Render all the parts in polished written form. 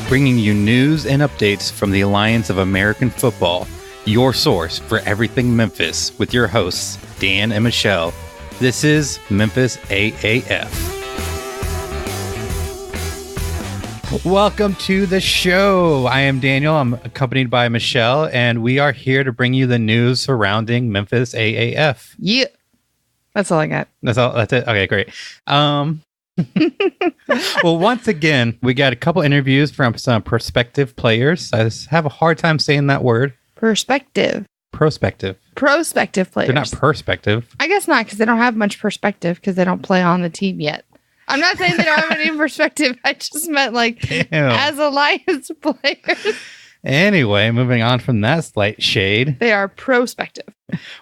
bringing you news and updates from the Alliance of American Football, your source for everything Memphis, with your hosts, Dan and Michelle. This is Memphis AAF. Welcome to the show. I am Daniel. I'm accompanied by Michelle, and we are here to bring you the news surrounding Memphis AAF. Yeah. That's all I got. That's all. That's it. Okay, great. Well, once again, we got a couple interviews from some prospective players. I just have a hard time saying that word. Prospective players. They're not perspective. I guess not, because they don't have much perspective because they don't play on the team yet. I'm not saying they don't have any perspective. I just meant as Alliance players. Anyway, moving on from that slight shade. They are prospective.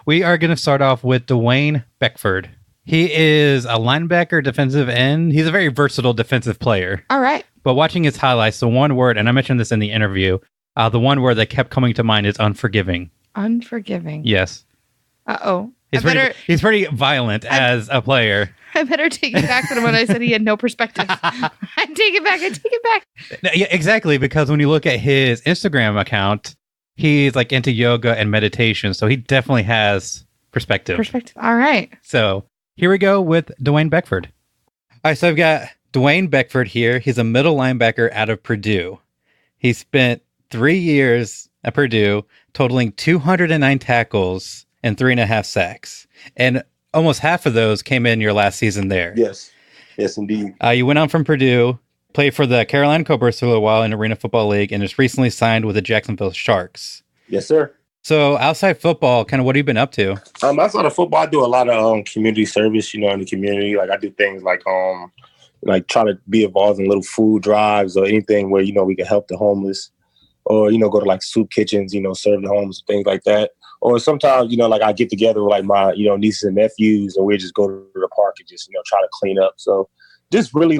We are going to start off with Dewayne Beckford. He is a linebacker, defensive end. He's a very versatile defensive player. All right. But watching his highlights, the one word, and I mentioned this in the interview, the one word that kept coming to mind is unforgiving. Unforgiving. Yes. Uh-oh. He's pretty violent as a player. I better take it back from when I said he had no perspective. I take it back. Yeah, exactly, because when you look at his Instagram account, he's like into yoga and meditation, so he definitely has perspective. All right. So here we go with Dewayne Beckford. All right, so I've got Dewayne Beckford here. He's a middle linebacker out of Purdue. He spent 3 years at Purdue, totaling 209 tackles and 3.5 sacks. And almost half of those came in your last season there. Yes, indeed. You went on from Purdue, played for the Carolina Cobras for a while in Arena Football League, and just recently signed with the Jacksonville Sharks. Yes, sir. So outside football, kind of what have you been up to? Outside of football, I do a lot of community service, in the community. Like I do things like try to be involved in little food drives or anything where, we can help the homeless or, go to like soup kitchens, serve the homeless, things like that. Or sometimes, I get together with like my, nieces and nephews and we just go to the park and just, try to clean up. So just really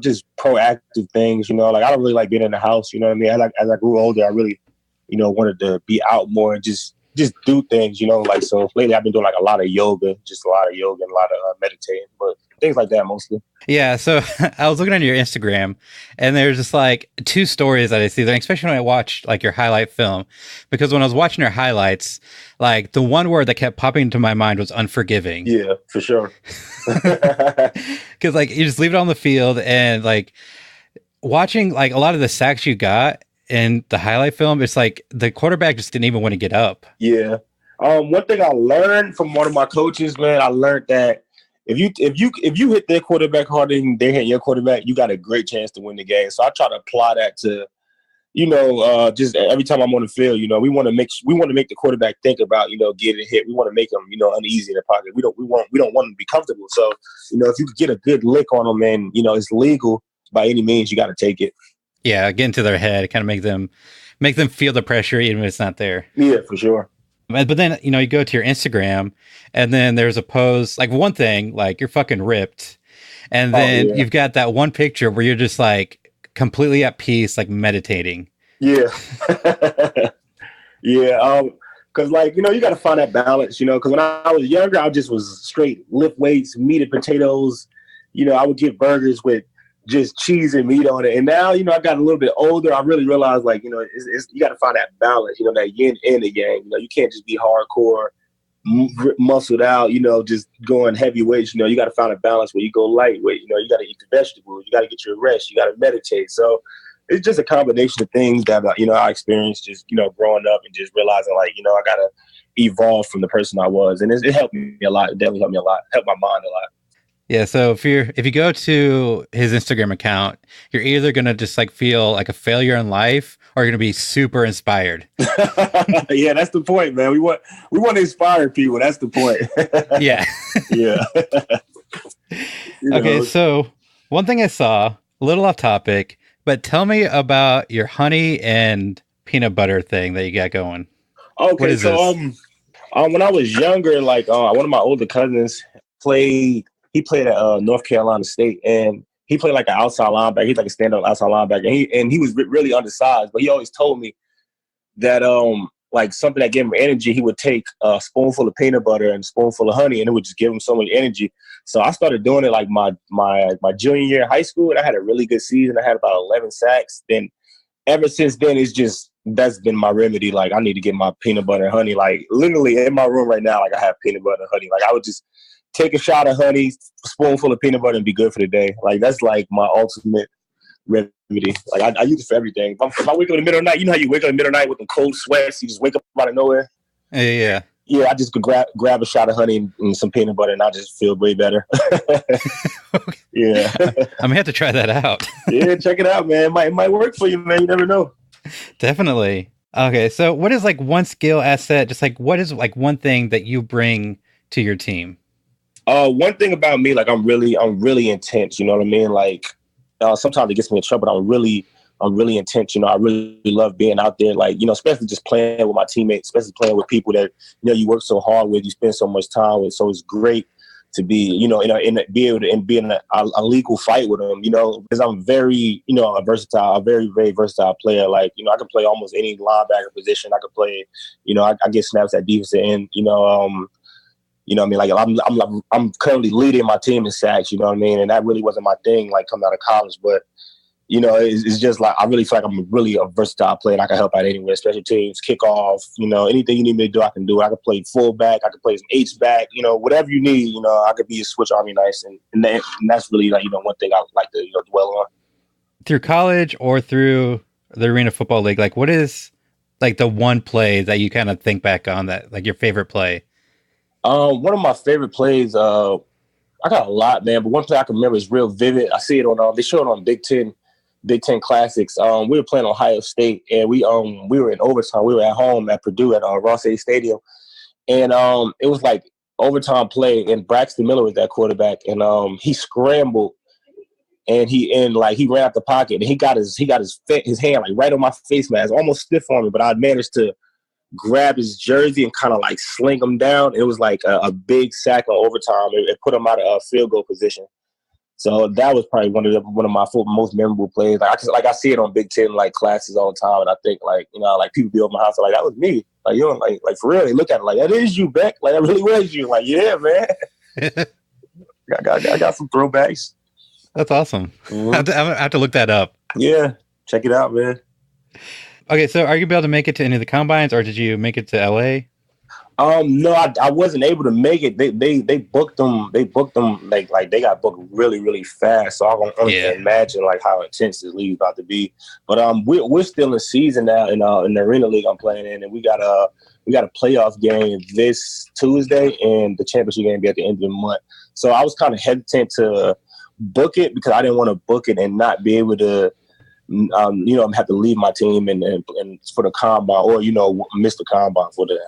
just proactive things, I don't really like being in the house, As I grew older, I really, wanted to be out more and just do things, so lately I've been doing a lot of yoga and a lot of meditating, but things like that mostly. Yeah. So I was looking on your Instagram and there's just two stories that I see there, especially when I watched your highlight film, because when I was watching your highlights, the one word that kept popping into my mind was unforgiving. Yeah, for sure. Cause you just leave it on the field and watching a lot of the sacks you got in the highlight film, it's the quarterback just didn't even want to get up. Yeah. One thing I learned from one of my coaches, man, I learned that if you hit their quarterback harder than they hit your quarterback, you got a great chance to win the game. So I try to apply that to, just every time I'm on the field. We want to make the quarterback think about, getting hit. We want to make them, uneasy in the pocket. We don't want them to be comfortable. So, if you could get a good lick on them and, it's legal by any means, you got to take it. Yeah, get into their head, kind of make them feel the pressure even if it's not there. Yeah, for sure. But then, you go to your Instagram and then there's a pose, one thing, you're fucking ripped. And then you've got that one picture where you're just completely at peace, meditating. Yeah. Yeah. Cause you got to find that balance, cause when I was younger, I just was straight lift weights, meat and potatoes. I would get burgers with just cheese and meat on it. And now, I got a little bit older. I really realized, it's you got to find that balance, that yin and the yang. You can't just be hardcore, muscled out, just going heavy weights. You got to find a balance where you go lightweight. You got to eat the vegetables. You got to get your rest. You got to meditate. So it's just a combination of things that, I experienced just, growing up and just realizing, I got to evolve from the person I was. And it helped me a lot. It definitely helped me a lot. Helped my mind a lot. Yeah, so if you go to his Instagram account, you're either gonna just feel like a failure in life, or you're gonna be super inspired. Yeah, that's the point, man. We want to inspire people. That's the point. Yeah. Yeah. Okay, so one thing I saw, a little off topic, but tell me about your honey and peanut butter thing that you got going. Okay, what is so this? When I was younger, one of my older cousins played at North Carolina State, and he played an outside linebacker. He's a stand-up outside linebacker, and he was really undersized. But he always told me that something that gave him energy, he would take a spoonful of peanut butter and a spoonful of honey, and it would just give him so much energy. So I started doing it like my junior year in high school, and I had a really good season. I had about 11 sacks. Then ever since then, that's been my remedy. Like I need to get my peanut butter and honey. Like literally in my room right now, like I have peanut butter and honey. Like I would just take a shot of honey, spoonful of peanut butter, and be good for the day. Like that's like my ultimate remedy. Like I use it for everything. If I wake up in the middle of the night, you know how you wake up in the middle of the night with the cold sweats, you just wake up out of nowhere. Yeah. Yeah, I just could grab a shot of honey and some peanut butter, and I just feel way better. Yeah, I'm gonna have to try that out. Yeah, check it out, man. It might work for you, man. You never know. Definitely. Okay, so what is like one skill asset? Just like what is like one thing that you bring to your team? One thing about me, like I'm really intense. You know what I mean? Like sometimes it gets me in trouble. But I'm really intense. You know, I really love being out there. Like, you know, especially just playing with my teammates, especially playing with people that, you know, you work so hard with, you spend so much time with. So it's great to be, you know, be able to be in a legal fight with them, you know, because I'm very, you know, a very, very versatile player. Like, you know, I can play almost any linebacker position. I could play, you know, I get snaps at defensive end, you know, what I mean? Like I'm currently leading my team in sacks, you know what I mean? And that really wasn't my thing, like coming out of college, but you know, it's just like, I really feel like I'm really a versatile player and I can help out anywhere, special teams, kickoff, you know, anything you need me to do, I can do. I can play fullback, I can play some H-back, you know, whatever you need, you know, I could be a switch army nice. And that's really like, you know, one thing I like to, you know, dwell on. Through college or through the Arena Football League, like what is like the one play that you kind of think back on that, like your favorite play? One of my favorite plays, I got a lot, man, but one play I can remember is real vivid. I see it on, they show it on Big Ten Classics. We were playing Ohio State, and we were in overtime. We were at home at Purdue at Ross A Stadium, and it was like overtime play, and Braxton Miller was that quarterback, and he scrambled, and he ran out the pocket, and he got his hand like right on my face mask, almost stiff on me, but I managed to grab his jersey and kind of like sling him down. It was like a big sack on overtime. It put him out of field goal position. So that was probably one of my most memorable plays. Like I see it on Big Ten like classes all the time, and I think like, you know, like people be over my house like that was me. Like, you know, like for real, they look at it like that is you, Beck. Like that really was you. Like, yeah, man. I got some throwbacks. That's awesome. Mm-hmm. I have to look that up. Yeah, check it out, man. Okay, so are you able to make it to any of the combines, or did you make it to LA? No, I wasn't able to make it. They booked them. They booked them like they got booked really, really fast. So I can only imagine like how intense this league about to be. But we're still in season now in the Arena League I'm playing in, and we got a playoff game this Tuesday, and the championship game be at the end of the month. So I was kind of hesitant to book it because I didn't want to book it and not be able to. You know, have to leave my team and for the combine, or you know, miss the combine for the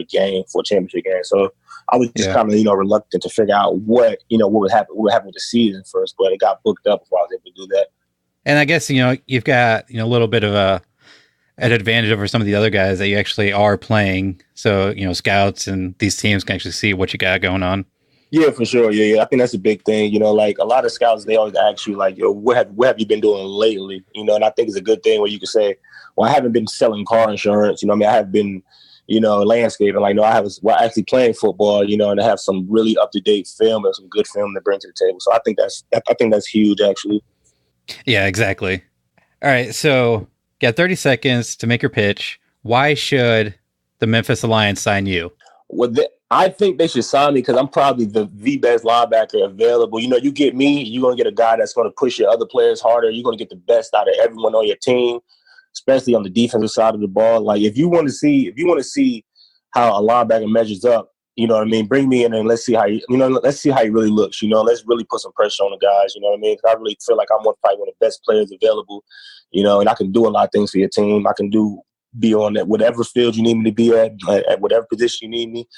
game, for a championship game. So I was just kind of, you know, reluctant to figure out what would happen with the season first, but it got booked up before I was able to do that. And I guess, you know, you've got, you know, a little bit of an advantage over some of the other guys that you actually are playing. So, you know, scouts and these teams can actually see what you got going on. Yeah, for sure. Yeah. I think that's a big thing. You know, like a lot of scouts, they always ask you, like, yo, what have you been doing lately? You know, and I think it's a good thing where you can say, well, I haven't been selling car insurance. You know, I mean, I have been, you know, landscaping. Like, no, I was actually playing football. You know, and I have some really up to date film and some good film to bring to the table. So I think that's huge, actually. Yeah, exactly. All right, so got 30 seconds to make your pitch. Why should the Memphis Alliance sign you? Well, I think they should sign me because I'm probably the best linebacker available. You know, you get me, you're going to get a guy that's going to push your other players harder. You're going to get the best out of everyone on your team, especially on the defensive side of the ball. Like, if you want to see how a linebacker measures up, you know what I mean, bring me in and let's see how he really looks. You know, let's really put some pressure on the guys. You know what I mean? I really feel like I'm probably one of the best players available. You know, and I can do a lot of things for your team. I can be on that whatever field you need me to be at whatever position you need me.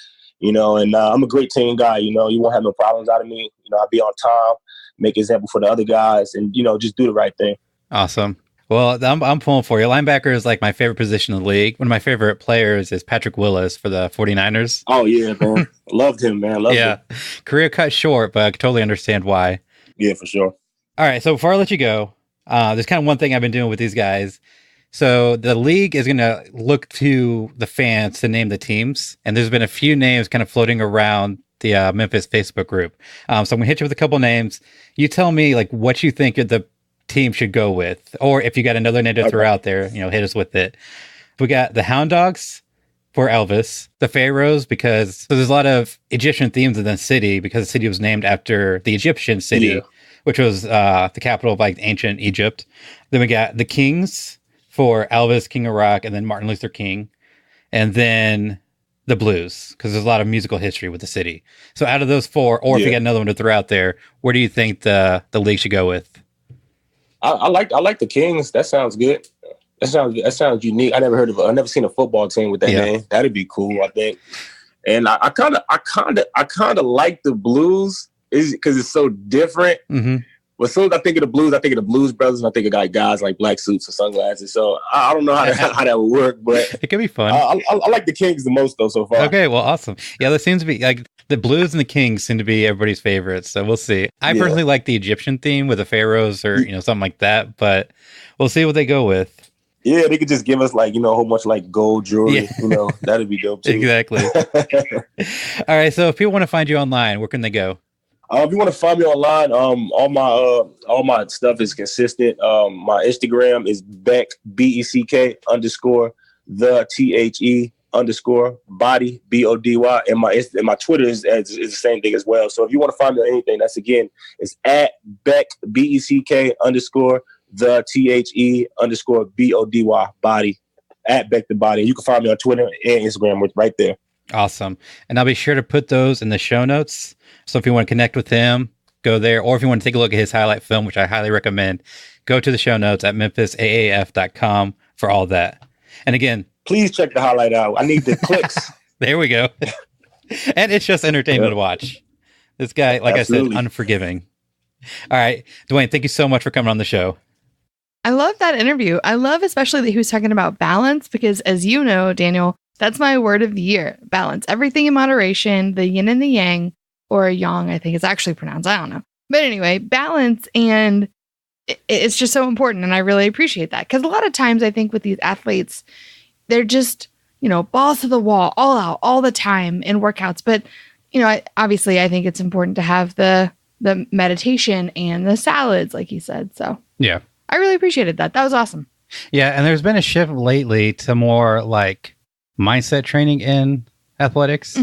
You know, and I'm a great team guy. You know, you won't have no problems out of me. You know, I'll be on time, make example for the other guys, and, you know, just do the right thing. Awesome. Well, I'm pulling for you. Linebacker is like my favorite position in the league. One of my favorite players is Patrick Willis for the 49ers. Oh, yeah, man. Loved him, man. Loved him. Career cut short, but I can totally understand why. Yeah, for sure. All right, so before I let you go, there's kind of one thing I've been doing with these guys. So the league is going to look to the fans to name the teams. And there's been a few names kind of floating around the Memphis Facebook group. So I'm gonna hit you with a couple names. You tell me like what you think the team should go with, or if you got another name to throw out there, hit us with it. We got the Hound Dogs for Elvis, the Pharaohs, because so there's a lot of Egyptian themes in the city because the city was named after the Egyptian city, which was the capital of like ancient Egypt. Then we got the Kings for Elvis, King of Rock, and then Martin Luther King. And then the Blues, because there's a lot of musical history with the city. So out of those four, or if you got another one to throw out there, where do you think the league should go with? I like the Kings. That sounds good. That sounds unique. I never seen a football team with that name. That'd be cool, I think. And I kind of like the Blues because it's so different. Mm-hmm. But as soon as I think of the Blues, I think of the Blues Brothers, and I think of guys like black suits and sunglasses. So I don't know how that would work, but it could be fun. I like the Kings the most though so far. Okay, well, awesome. Yeah, that seems to be like the Blues and the Kings seem to be everybody's favorites. So we'll see. I personally like the Egyptian theme with the pharaohs or something like that, but we'll see what they go with. Yeah, they could just give us a whole bunch of gold jewelry. That'd be dope too. Exactly. All right, so if people want to find you online, where can they go? If you want to find me online, all my stuff is consistent. My Instagram is Beck BECK _the THE _body BODY, and my Twitter is the same thing as well. So if you want to find me on anything, it's at Beck BECK _ the THE _BODY body at Beck the Body. You can find me on Twitter and Instagram right there. Awesome. And I'll be sure to put those in the show notes. So if you want to connect with him, go there. Or if you want to take a look at his highlight film, which I highly recommend, go to the show notes at memphisaaf.com for all that. And again, please check the highlight out. I need the clicks. There we go. And it's just entertainment to watch. This guy, like Absolutely. I said, unforgiving. All right. Dewayne, thank you so much for coming on the show. I love that interview. I love especially that he was talking about balance because, as you know, Daniel, that's my word of the year, balance. Everything in moderation, the yin and the yang, or yang, I think it's actually pronounced. I don't know. But anyway, balance, and it's just so important. And I really appreciate that because a lot of times I think with these athletes, they're just, balls to the wall, all out, all the time in workouts. But, obviously I think it's important to have the meditation and the salads, like you said. So yeah, I really appreciated that. That was awesome. Yeah. And there's been a shift lately to more like mindset training in athletics,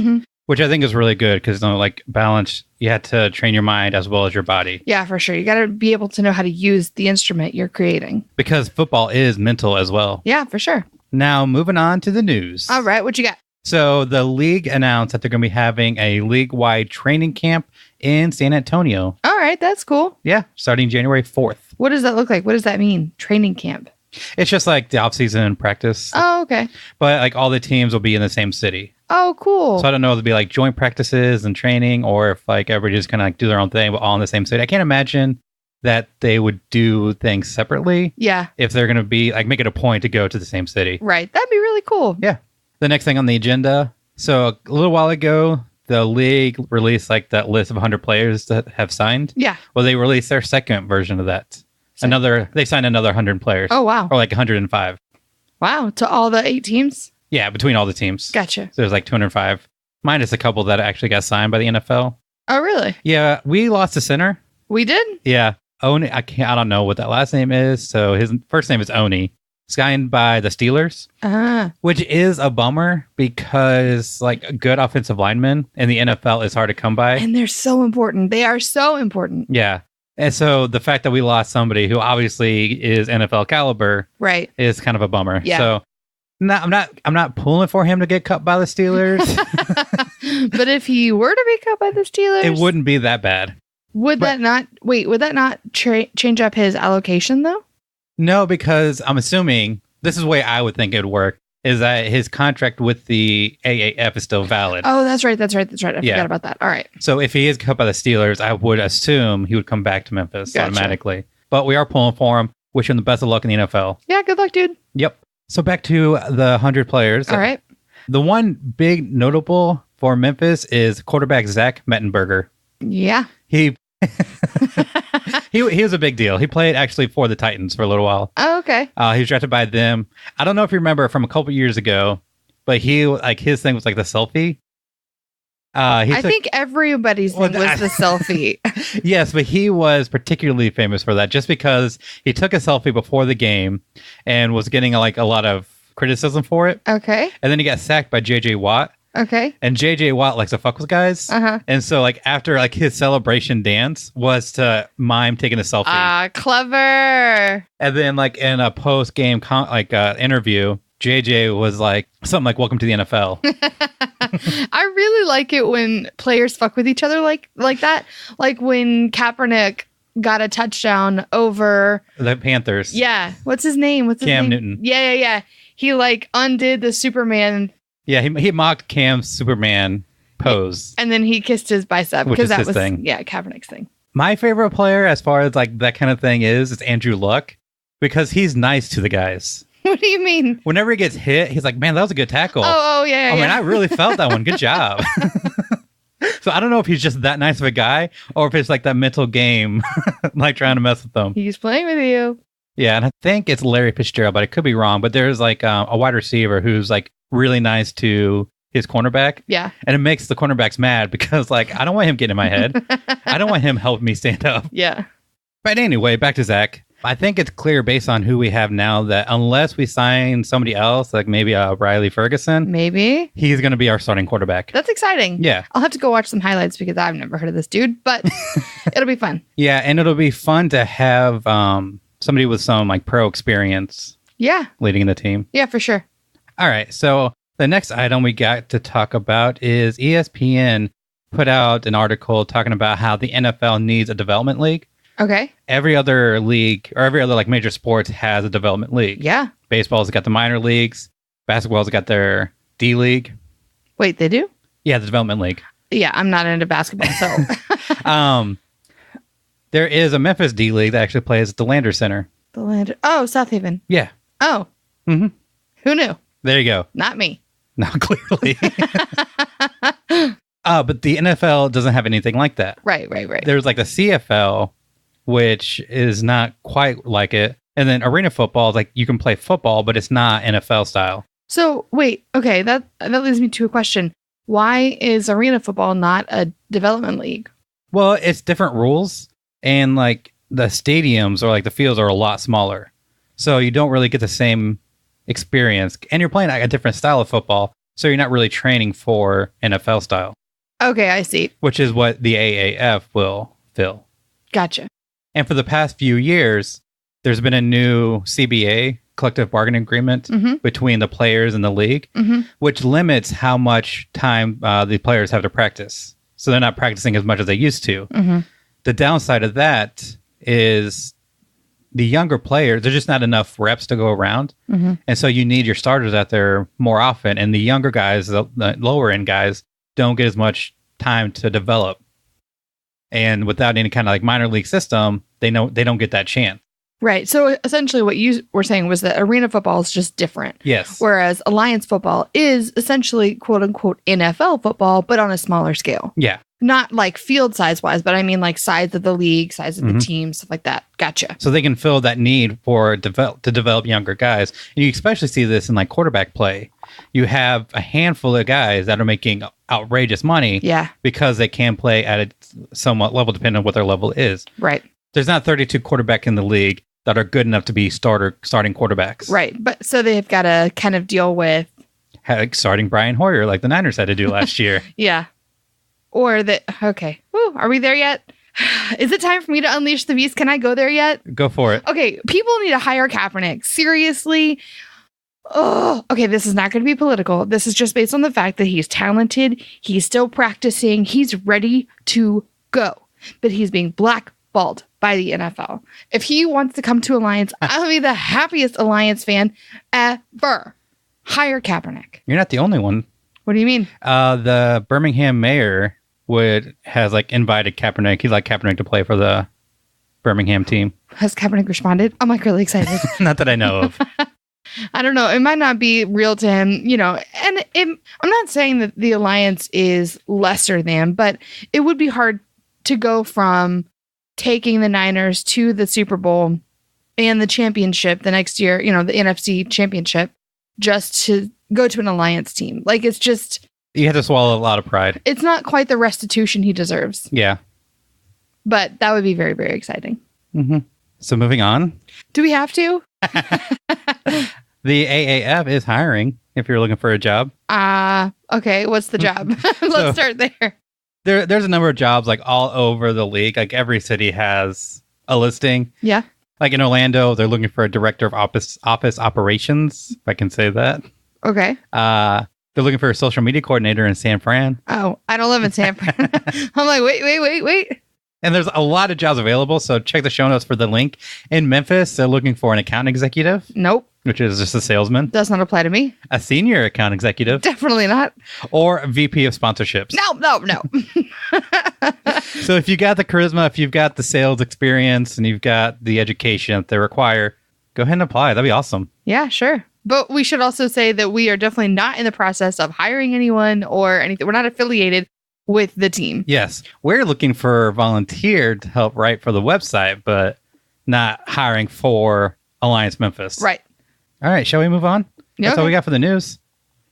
which I think is really good because balance, you have to train your mind as well as your body. Yeah, for sure. You got to be able to know how to use the instrument you're creating. Because football is mental as well. Yeah, for sure. Now, moving on to the news. All right, what you got? So the league announced that they're going to be having a league-wide training camp in San Antonio. All right, that's cool. Yeah, starting January 4th. What does that look like? What does that mean? Training camp? It's just like the off-season practice. Oh, okay. But all the teams will be in the same city. Oh, cool. So I don't know if it'll be joint practices and training or if everybody just kind of do their own thing, but all in the same city. I can't imagine that they would do things separately. Yeah. If they're going to be make it a point to go to the same city. Right. That'd be really cool. Yeah. The next thing on the agenda. So a little while ago, the league released that list of 100 players that have signed. Yeah. Well, they released their second version of that. They signed another 100 players. Oh, wow. Or 105. Wow. To all the 8 teams? Yeah, between all the teams. Gotcha. So there's 205. Minus a couple that actually got signed by the NFL. Oh, really? Yeah, we lost a center. We did? Yeah. Oni, I don't know what that last name is. So his first name is Oni. Signed by the Steelers, which is a bummer because a good offensive lineman in the NFL is hard to come by. And they're so important. They are so important. Yeah. And so the fact that we lost somebody who obviously is NFL caliber, right, is kind of a bummer. Yeah. So I'm not pulling for him to get cut by the Steelers. But if he were to be cut by the Steelers, it wouldn't be that bad. Would that not change up his allocation though? No, because I'm assuming this is the way I would think it would work. Is that his contract with the AAF is still valid? Oh, that's right. I forgot about that. All right. So if he is cut by the Steelers, I would assume he would come back to Memphis automatically. But we are pulling for him. Wish him the best of luck in the NFL. Yeah, good luck, dude. Yep. So back to the 100 players. All right. The one big notable for Memphis is quarterback Zach Mettenberger. Yeah. He was a big deal. He played actually for the Titans for a little while. Oh, okay. He was drafted by them. I don't know if you remember from a couple years ago, but he his thing was the selfie. I think everybody's thing was the selfie. Yes, but he was particularly famous for that just because he took a selfie before the game and was getting like a lot of criticism for it. Okay. And then he got sacked by JJ Watt. Okay. And JJ Watt likes to fuck with guys. And so like after like his celebration dance was to mime taking a selfie. Ah, clever. And then like in a post game interview, JJ was like something like "Welcome to the NFL." I really like it when players fuck with each other like that. Like when Kaepernick got a touchdown over the Panthers. Yeah. What's his name? Cam Newton. Yeah. He like undid the Superman. Yeah, he mocked Cam's Superman pose. And then he kissed his bicep because that was his thing. Yeah, Kaepernick's thing. My favorite player as far as like that kind of thing is Andrew Luck because he's nice to the guys. What do you mean? Whenever he gets hit, he's like, man, that was a good tackle. Oh, yeah. Man, I really felt that one. Good job. So I don't know if he's just that nice of a guy or if it's like that mental game, like trying to mess with them. He's playing with you. Yeah, and I think it's Larry Fitzgerald, but I could be wrong. But there's like a wide receiver who's like really nice to his cornerback. Yeah. And it makes the cornerbacks mad because like, I don't want him getting in my head. I don't want him helping me stand up. Yeah. But anyway, back to Zach. I think it's clear based on who we have now that unless we sign somebody else, like maybe Riley Ferguson, maybe he's going to be our starting quarterback. That's exciting. Yeah. I'll have to go watch some highlights because I've never heard of this dude, but it'll be fun. Yeah. And it'll be fun to have somebody with some like pro experience. Yeah. Leading the team. Yeah, for sure. All right. So the next item we got to talk about is ESPN put out an article talking about how the NFL needs a development league. Okay. Every other league or every other like major sports has a development league. Yeah. Baseball's got the minor leagues. Basketball's got their D league. Wait, they do? Yeah, the development league. Yeah, I'm not into basketball, so. There is a Memphis D league that actually plays at the Landers Center. The Landers. Oh, South Haven. Yeah. Oh. Mm-hmm. Who knew? There you go. Not me. No, clearly. But the NFL doesn't have anything like that. Right. There's like the CFL, which is not quite like it. And then arena football is like you can play football, but it's not NFL style. So wait, okay, that leads me to a question. Why is arena football not a development league? Well, it's different rules. And like the stadiums or like the fields are a lot smaller. So you don't really get the same experience. And you're playing like a different style of football. So you're not really training for NFL style. Okay, I see. Which is what the AAF will fill. Gotcha. And for the past few years, there's been a new CBA, collective bargaining agreement, between the players and the league, which limits how much time the players have to practice. So they're not practicing as much as they used to. The downside of that is the younger players, there's just not enough reps to go around. And so you need your starters out there more often. And the younger guys, the lower end guys, don't get as much time to develop. And without any kind of like minor league system, they don't get that chance. Right. So essentially what you were saying was that arena football is just different. Yes. Whereas alliance football is essentially quote unquote NFL football, but on a smaller scale. Yeah. Not like field size wise, but I mean like size of the league, size of the team, stuff like that. Gotcha. So they can fill that need for to develop younger guys. And you especially see this in like quarterback play. You have a handful of guys that are making outrageous money. Yeah. Because they can play at a somewhat level depending on what their level is. Right. There's not 32 quarterbacks in the league that are good enough to be starting quarterbacks. Right. But so they've got to kind of deal with starting Brian Hoyer like the Niners had to do last year. Yeah. Or okay. Woo, are we there yet? Is it time for me to unleash the beast? Can I go there yet? Go for it. Okay. People need to hire Kaepernick. Seriously. Oh, okay. This is not going to be political. This is just based on the fact that he's talented. He's still practicing. He's ready to go. But he's being blackballed by the NFL. If he wants to come to Alliance, I'll be the happiest Alliance fan ever. Hire Kaepernick. You're not the only one. What do you mean? The Birmingham mayor has like invited Kaepernick. He'd like Kaepernick to play for the Birmingham team. Has Kaepernick responded? I'm like really excited. Not that I know of. I don't know. It might not be real to him, and I'm not saying that the Alliance is lesser than, but it would be hard to go from taking the Niners to the Super Bowl and the championship the next year, the NFC championship, just to go to an Alliance team. Like, it's just, You have to swallow a lot of pride. It's not quite the restitution he deserves. Yeah. But that would be very, very exciting. Mm-hmm. So moving on. Do we have to? The AAF is hiring if you're looking for a job. Okay. What's the job? Let's start there. There's a number of jobs like all over the league. Like every city has a listing. Yeah. Like in Orlando, they're looking for a director of office operations, if I can say that. Okay. They're looking for a social media coordinator in San Fran. Oh, I don't live in San Fran. I'm like, wait. And there's a lot of jobs available, so check the show notes for the link. In Memphis, they're looking for an account executive. Nope. Which is just a salesman. Does not apply to me. A senior account executive. Definitely not. Or a VP of sponsorships. No. So if you got the charisma, if you've got the sales experience, and you've got the education that they require, go ahead and apply. That'd be awesome. Yeah, sure. But we should also say that we are definitely not in the process of hiring anyone or anything. We're not affiliated with the team. Yes. We're looking for a volunteer to help write for the website, but not hiring for Alliance Memphis. Right. All right. Shall we move on? That's all we got for the news.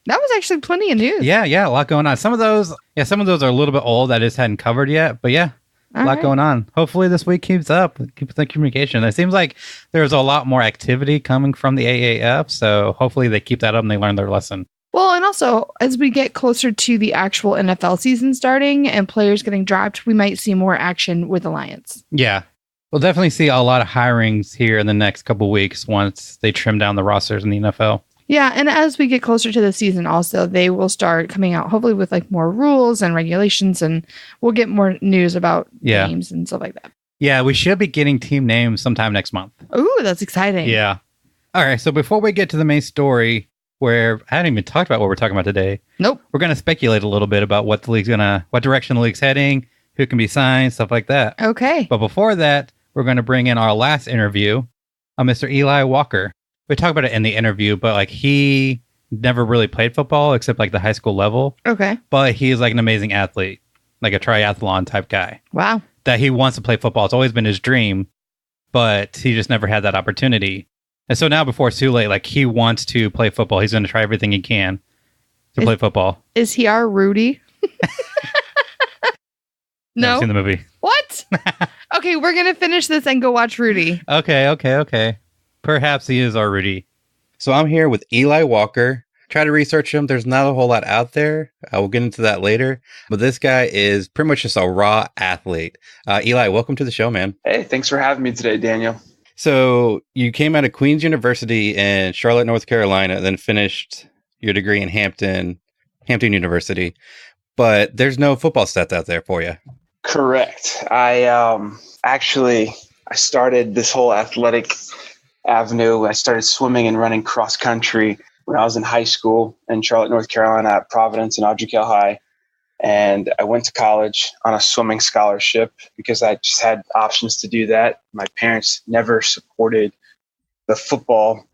That was actually plenty of news. Yeah. A lot going on. Some of those are a little bit old. I just hadn't covered yet. But yeah, a lot going on. Hopefully this week keeps the communication. It seems like there's a lot more activity coming from the AAF. So hopefully they keep that up and they learn their lesson. Well, and also, as we get closer to the actual NFL season starting and players getting dropped, we might see more action with Alliance. Yeah. We'll definitely see a lot of hirings here in the next couple of weeks once they trim down the rosters in the NFL. Yeah, and as we get closer to the season also, they will start coming out hopefully with like more rules and regulations, and we'll get more news about names and stuff like that. Yeah, we should be getting team names sometime next month. Ooh, that's exciting. Yeah. All right, so before we get to the main story, where I hadn't even talked about what we're talking about today. Nope. We're going to speculate a little bit about what direction the league's heading, who can be signed, stuff like that. Okay. But before that, we're going to bring in our last interview, Mr. Eli Walker. We talked about it in the interview, but like he never really played football except like the high school level. Okay. But he's like an amazing athlete, like a triathlon type guy. Wow. That he wants to play football. It's always been his dream, but he just never had that opportunity. And so now before it's too late, like he wants to play football. He's going to try everything he can to play football. Is he our Rudy? No. Never seen the movie. What? Okay, we're going to finish this and go watch Rudy. Okay. Perhaps he is our Rudy. So I'm here with Eli Walker. Try to research him. There's not a whole lot out there. I will get into that later. But this guy is pretty much just a raw athlete. Eli, welcome to the show, man. Hey, thanks for having me today, Daniel. So you came out of Queens University in Charlotte, North Carolina, then finished your degree in Hampton University. But there's no football stats out there for you. Correct. I started this whole athletic avenue. I started swimming and running cross country when I was in high school in Charlotte, North Carolina at Providence and Audrey Kell High. And I went to college on a swimming scholarship because I just had options to do that. My parents never supported the football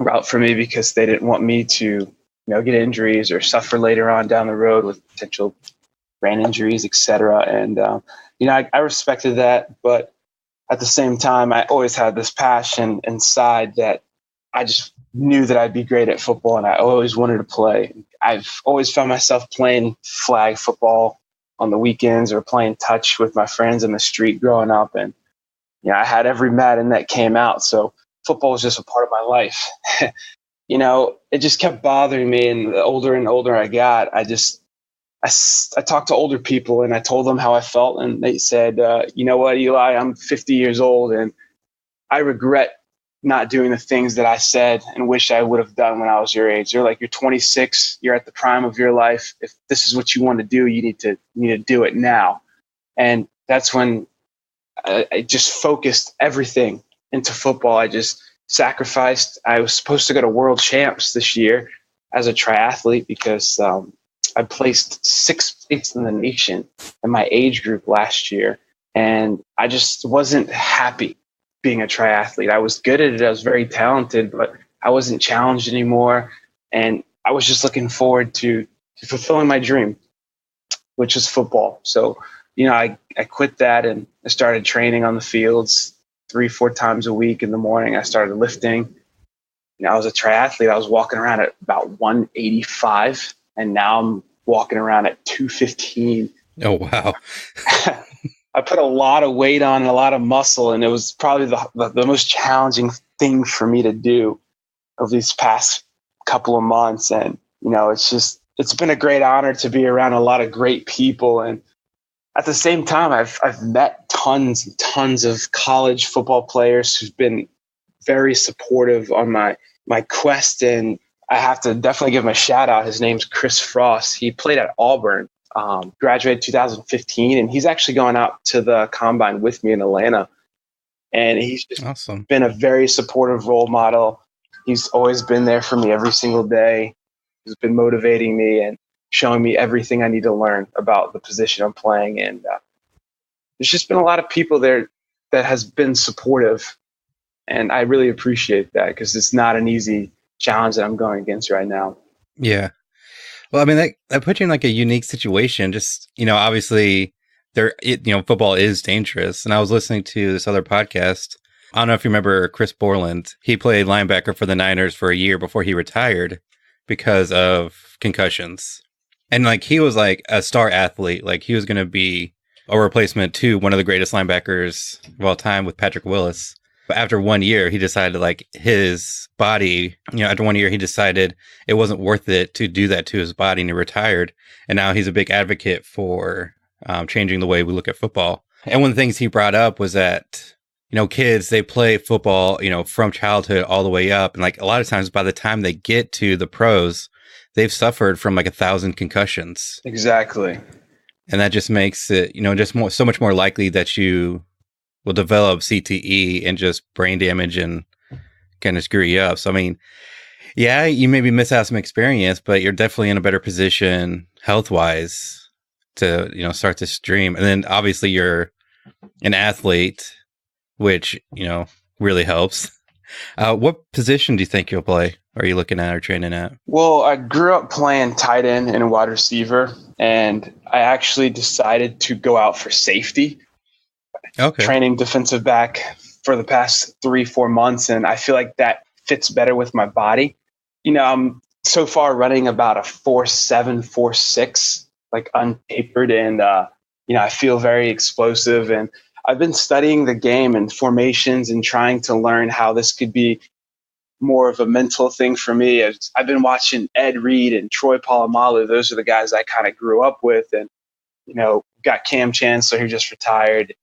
route for me because they didn't want me to, get injuries or suffer later on down the road with potential brain injuries, etc. And, I respected that. But at the same time, I always had this passion inside that I just knew that I'd be great at football and I always wanted to play. I've always found myself playing flag football on the weekends or playing touch with my friends in the street growing up. And, I had every Madden that came out. So football was just a part of my life. It just kept bothering me. And the older I got, I talked to older people and I told them how I felt. And they said, you know what, Eli, I'm 50 years old and I regret not doing the things that I said and wish I would have done when I was your age. They're like, you're 26, you're at the prime of your life. If this is what you want to do, you need to do it now. And that's when I just focused everything into football. I just sacrificed. I was supposed to go to World Champs this year as a triathlete because I placed 6th in the nation in my age group last year. And I just wasn't happy being a triathlete. I was good at it. I was very talented, but I wasn't challenged anymore. And I was just looking forward to fulfilling my dream, which is football. So, I quit that and I started training on the fields 3-4 times a week in the morning. I started lifting. I was a triathlete. I was walking around at about 185 and now I'm walking around at 215. Oh, wow. I put a lot of weight on and a lot of muscle, and it was probably the most challenging thing for me to do of these past couple of months. And, it's been a great honor to be around a lot of great people. And at the same time, I've met tons and tons of college football players who've been very supportive on my quest. And I have to definitely give him a shout out. His name's Chris Frost. He played at Auburn, graduated 2015, and he's actually going out to the combine with me in Atlanta. And he's just awesome. Been a very supportive role model. He's always been there for me every single day. He's been motivating me and showing me everything I need to learn about the position I'm playing. And there's just been a lot of people there that has been supportive. And I really appreciate that, because it's not an easy challenge that I'm going against right now. Yeah. Well, I mean, that puts you in like a unique situation. Just, obviously football is dangerous. And I was listening to this other podcast. I don't know if you remember Chris Borland. He played linebacker for the Niners for a year before he retired because of concussions. And like, he was like a star athlete. Like, he was going to be a replacement to one of the greatest linebackers of all time with Patrick Willis. But after 1 year, he decided like his body, after 1 year, he decided it wasn't worth it to do that to his body, and he retired. And now he's a big advocate for changing the way we look at football. And one of the things he brought up was that, kids, they play football, from childhood all the way up. And like, a lot of times by the time they get to the pros, they've suffered from like 1,000 concussions. Exactly. And that just makes it, so much more likely that you will develop CTE and just brain damage and kind of screw you up. So, I mean, yeah, you maybe miss out some experience, but you're definitely in a better position health-wise to, start this dream. And then obviously you're an athlete, which, really helps. What position do you think you'll play? Or are you looking at or training at? Well, I grew up playing tight end and wide receiver, and I actually decided to go out for safety. Okay. Training defensive back for the past 3-4 months, and I feel like that fits better with my body. I'm so far running about a 4.7, 4.6, like untapered, and I feel very explosive. And I've been studying the game and formations and trying to learn how this could be more of a mental thing for me. I've been watching Ed Reed and Troy Polamalu. Those are the guys I kind of grew up with, and got Cam Chancellor, who just retired.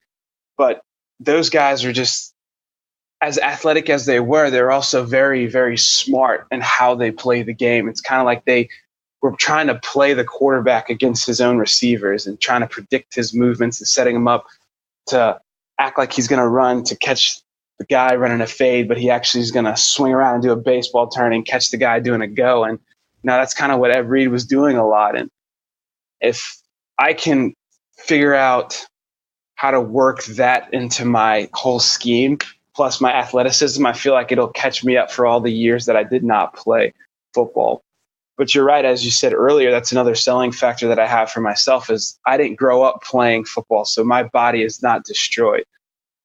But those guys are just, as athletic as they were, also very, very smart in how they play the game. It's kind of like they were trying to play the quarterback against his own receivers and trying to predict his movements and setting him up to act like he's going to run to catch the guy running a fade, but he actually is going to swing around and do a baseball turn and catch the guy doing a go. And that's kind of what Ed Reed was doing a lot. And if I can figure out how to work that into my whole scheme, plus my athleticism, I feel like it'll catch me up for all the years that I did not play football. But you're right, as you said earlier, that's another selling factor that I have for myself is I didn't grow up playing football, so my body is not destroyed.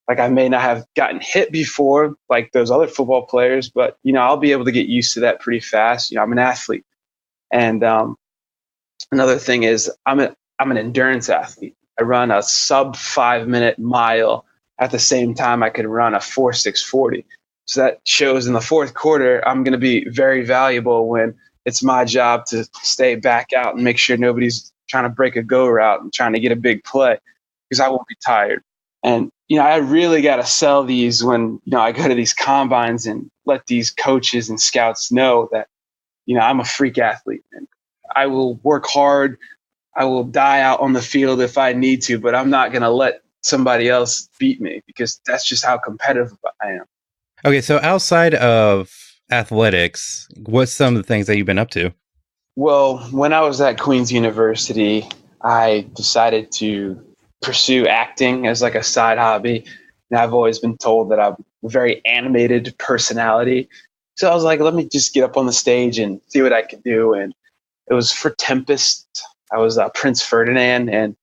Like, I may not have gotten hit before like those other football players, but, I'll be able to get used to that pretty fast. I'm an athlete. And another thing is I'm an endurance athlete. I run a sub 5-minute mile at the same time I could run a 4.640. So that shows in the fourth quarter, I'm going to be very valuable when it's my job to stay back out and make sure nobody's trying to break a go route and trying to get a big play, because I won't be tired. And, I really got to sell these when, I go to these combines and let these coaches and scouts know that, I'm a freak athlete and I will work hard. I will die out on the field if I need to, but I'm not going to let somebody else beat me, because that's just how competitive I am. Okay, so outside of athletics, what's some of the things that you've been up to? Well, when I was at Queen's University, I decided to pursue acting as like a side hobby. And I've always been told that I'm a very animated personality. So I was like, let me just get up on the stage and see what I could do. And it was for Tempest. I was Prince Ferdinand. And,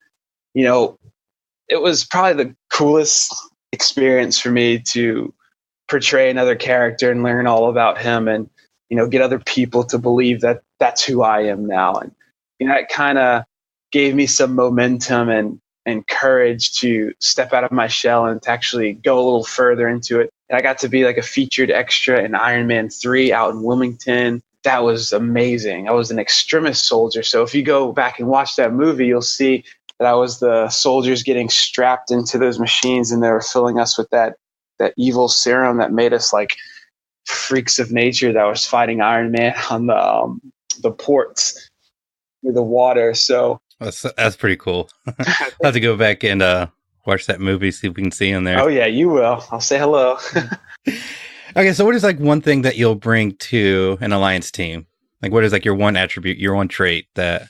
it was probably the coolest experience for me to portray another character and learn all about him and, get other people to believe that that's who I am now. And, And that kind of gave me some momentum and courage to step out of my shell and to actually go a little further into it. And I got to be like a featured extra in Ironman 3 out in Wilmington. That was amazing. I was an extremis soldier. So if you go back and watch that movie, you'll see that I was the soldiers getting strapped into those machines, and they were filling us with that evil serum that made us like freaks of nature that was fighting Iron Man on the ports with the water. So that's pretty cool. I'll have to go back and watch that movie, see if we can see him there. Oh yeah, you will. I'll say hello. Okay, so what is like one thing that you'll bring to an Alliance team? Like what is like your one attribute, your one trait that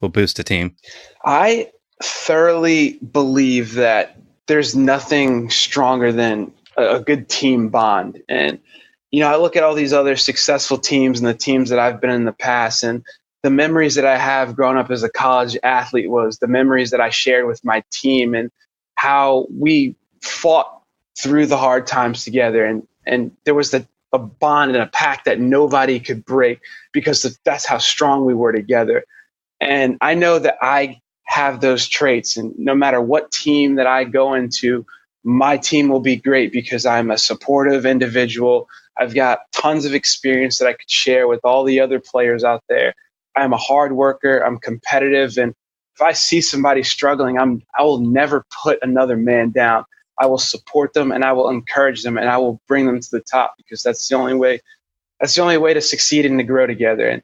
will boost a team? I thoroughly believe that there's nothing stronger than a good team bond. And, you know, I look at all these other successful teams and the teams that I've been in the past, and the memories that I have growing up as a college athlete was the memories that I shared with my team and how we fought through the hard times together. And there was a bond and a pact that nobody could break because that's how strong we were together. And I know that I have those traits, and no matter what team that I go into, my team will be great because I'm a supportive individual. I've got tons of experience that I could share with all the other players out there. I'm a hard worker. I'm competitive. And if I see somebody struggling, I will never put another man down. I will support them and I will encourage them and I will bring them to the top because that's the only way to succeed and to grow together.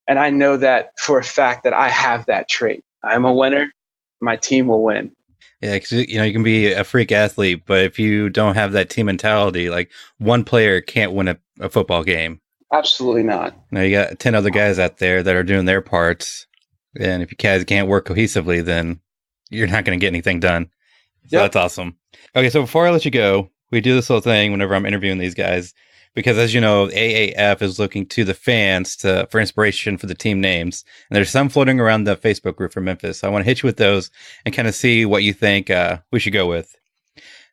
And I know that for a fact that I have that trait. I'm a winner. My team will win. Yeah, because you know you can be a freak athlete, but if you don't have that team mentality, like one player can't win a football game. Absolutely not. Now you got 10 other guys out there that are doing their parts, and if you guys can't work cohesively, then you're not going to get anything done. So That's awesome. Okay, so before I let you go, we do this little thing whenever I'm interviewing these guys, because as you know, AAF is looking to the fans for inspiration for the team names. And there's some floating around the Facebook group for Memphis. So I want to hit you with those and kind of see what you think we should go with.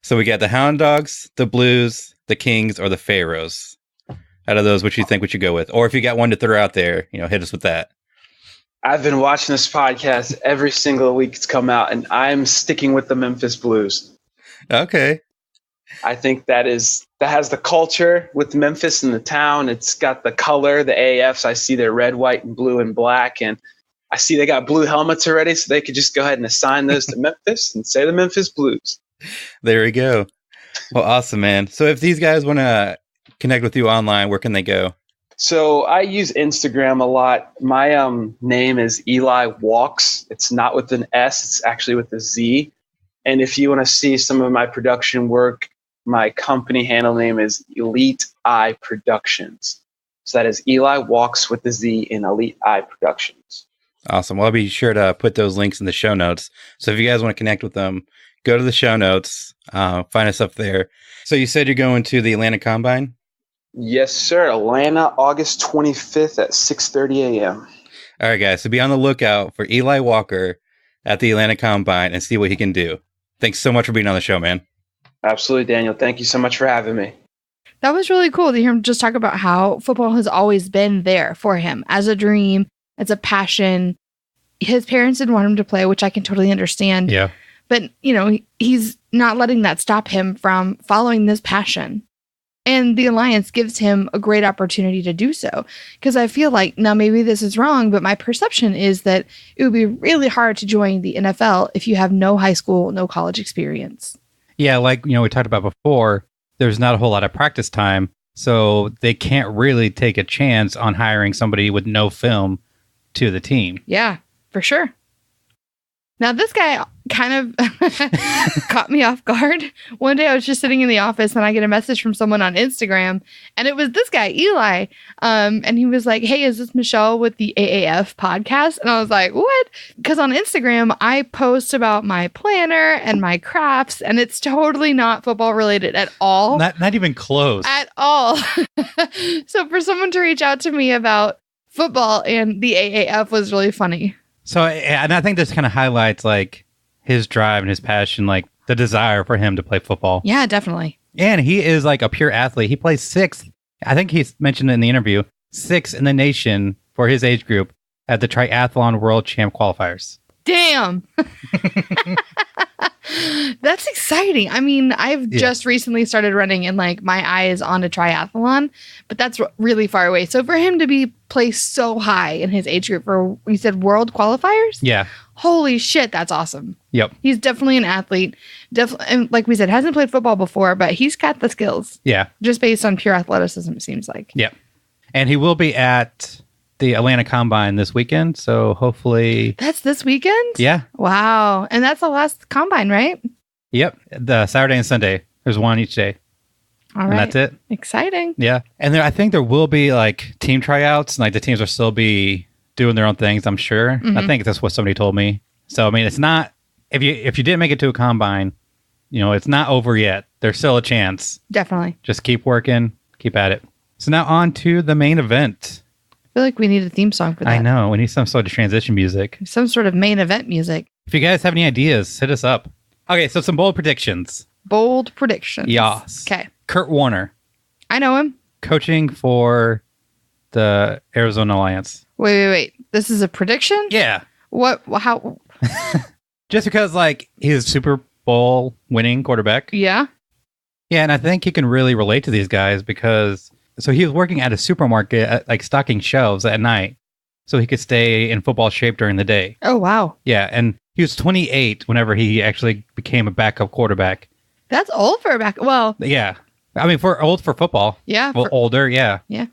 So we got the Hound Dogs, the Blues, the Kings, or the Pharaohs. Out of those, what you think we should go with? Or if you got one to throw out there, you know, hit us with that. I've been watching this podcast every single week it's come out, and I'm sticking with the Memphis Blues. Okay. I think that has the culture with Memphis in the town. It's got the color, the AAFs. I see they're red, white, and blue and black. And I see they got blue helmets already, so they could just go ahead and assign those to Memphis and say the Memphis Blues. There we go. Well, awesome, man. So if these guys want to connect with you online, where can they go? So I use Instagram a lot. My name is Eli Walks. It's not with an S. It's actually with a Z. And if you want to see some of my production work, my company handle name is Elite Eye Productions. So that is Eli Walks with the Z in Elite Eye Productions. Awesome. Well, I'll be sure to put those links in the show notes. So if you guys want to connect with them, go to the show notes, find us up there. So you said you're going to the Atlanta Combine? Yes, sir. Atlanta, August 25th at 6:30 a.m. All right, guys. So be on the lookout for Eli Walker at the Atlanta Combine and see what he can do. Thanks so much for being on the show, man. Absolutely, Daniel. Thank you so much for having me. That was really cool to hear him just talk about how football has always been there for him as a dream, as a passion. His parents didn't want him to play, which I can totally understand. Yeah. But, you know, he's not letting that stop him from following this passion. And the Alliance gives him a great opportunity to do so. Because I feel like, now maybe this is wrong, but my perception is that it would be really hard to join the NFL if you have no high school, no college experience. Yeah, like, you know, we talked about before, there's not a whole lot of practice time. So they can't really take a chance on hiring somebody with no film to the team. Yeah, for sure. Now, this guy kind of caught me off guard. One day I was just sitting in the office and I get a message from someone on Instagram, and it was this guy, Eli. And he was like, "Hey, is this Michelle with the AAF podcast?" And I was like, "What?" Because on Instagram, I post about my planner and my crafts, and it's totally not football related at all. Not even close. At all. So for someone to reach out to me about football and the AAF was really funny. So, and I think this kind of highlights like his drive and his passion, like the desire for him to play football. Yeah, definitely. And he is like a pure athlete. He plays sixth. I think he's mentioned in the interview, sixth in the nation for his age group at the Triathlon World Champ Qualifiers. Damn. That's exciting. I mean, I've just recently started running and like my eye is on a triathlon, but that's really far away. So for him to be placed so high in his age group for, you said world qualifiers? Yeah. Holy shit, that's awesome. Yep. He's definitely an athlete. And like we said, hasn't played football before, but he's got the skills. Yeah. Just based on pure athleticism, it seems like. Yep. And he will be at the Atlanta Combine this weekend, so hopefully... That's this weekend? Yeah. Wow. And that's the last Combine, right? Yep. The Saturday and Sunday. There's one each day. All right. And that's it. Exciting. Yeah. And I think there will be like team tryouts, and like the teams will still be doing their own things, I'm sure. Mm-hmm. I think that's what somebody told me. So, I mean, it's not... If you didn't make it to a Combine, it's not over yet. There's still a chance. Definitely. Just keep working. Keep at it. So now on to the main event. I feel like we need a theme song for that. I know. We need some sort of transition music. Some sort of main event music. If you guys have any ideas, hit us up. Okay, so some bold predictions. Bold predictions. Yes. Okay. Kurt Warner, I know him. coaching for the Arizona Alliance. Wait. This is a prediction? Yeah. What? How? Just because, like, he's a Super Bowl winning quarterback. Yeah. Yeah, and I think he can really relate to these guys because... So he was working at a supermarket, like stocking shelves at night, so he could stay in football shape during the day. Oh, wow. Yeah, and he was 28 whenever he actually became a backup quarterback. That's old for a back. Well, Yeah. I mean, for football. yeah. Well, older, yeah. Yeah.